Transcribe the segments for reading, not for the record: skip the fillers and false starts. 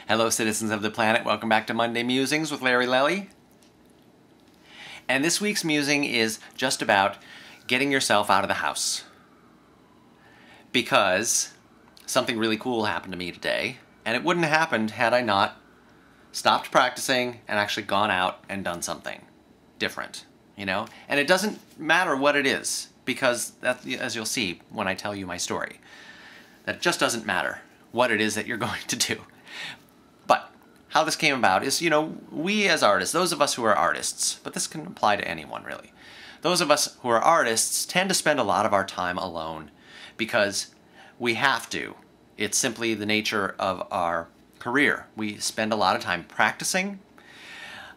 Hello, citizens of the planet. Welcome back to Monday Musings with Larry Lelli. And this week's musing is just about getting yourself out of the house. Because something really cool happened to me today, and it wouldn't have happened had I not stopped practicing and actually gone out and done something different, you know? And it doesn't matter what it is, because that, as you'll see when I tell you my story, that just doesn't matter what it is that you're going to do. But how this came about is, you know, we as artists, those of us who are artists, but this can apply to anyone really, those of us who are artists tend to spend a lot of our time alone because we have to. It's simply the nature of our career. We spend a lot of time practicing,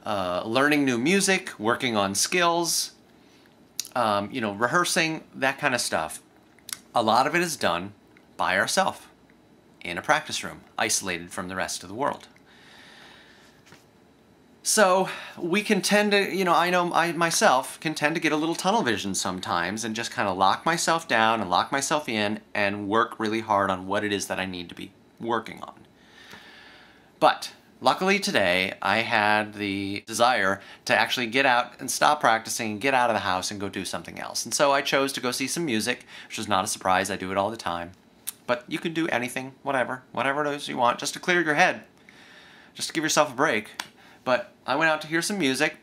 learning new music, working on skills, you know, rehearsing, that kind of stuff. A lot of it is done by ourselves in a practice room, isolated from the rest of the world. So we can tend to, you know, I myself can tend to get a little tunnel vision sometimes and just kind of lock myself down and lock myself in and work really hard on what it is that I need to be working on. But luckily today I had the desire to actually get out and stop practicing, get out of the house and go do something else. And so I chose to go see some music, which is not a surprise. I do it all the time. But you can do anything, whatever it is you want, just to clear your head, just to give yourself a break. But I went out to hear some music,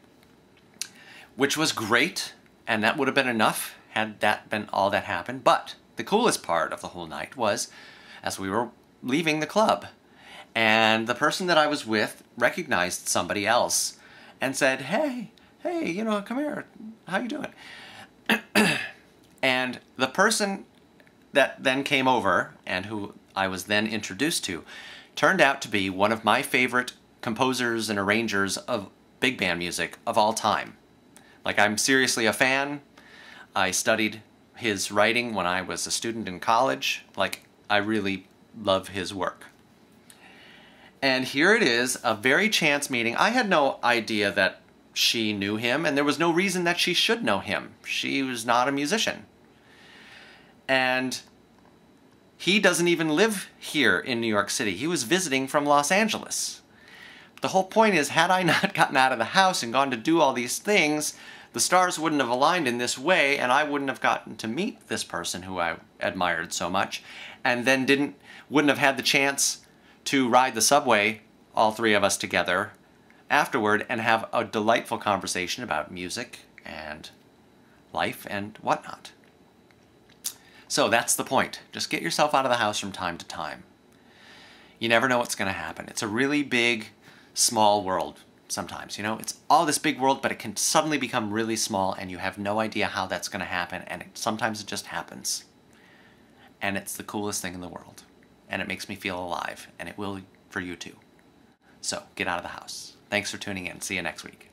which was great, and that would have been enough had that been all that happened. But the coolest part of the whole night was as we were leaving the club, and the person that I was with recognized somebody else and said, hey, you know, come here, how you doing? And the person that then came over, and who I was then introduced to, turned out to be one of my favorite composers and arrangers of big band music of all time. Like, I'm seriously a fan. I studied his writing when I was a student in college. Like, I really love his work. And here it is, a very chance meeting. I had no idea that she knew him, and there was no reason that she should know him. She was not a musician. And he doesn't even live here in New York City. He was visiting from Los Angeles. The whole point is, had I not gotten out of the house and gone to do all these things, the stars wouldn't have aligned in this way, and I wouldn't have gotten to meet this person who I admired so much, and then wouldn't have had the chance to ride the subway, all three of us together, afterward, and have a delightful conversation about music and life and whatnot. So that's the point. Just get yourself out of the house from time to time. You never know what's going to happen. It's a really big, small world sometimes, you know? It's all this big world, but it can suddenly become really small, and you have no idea how that's going to happen, and sometimes it just happens. And it's the coolest thing in the world. And it makes me feel alive, and it will for you too. So, get out of the house. Thanks for tuning in. See you next week.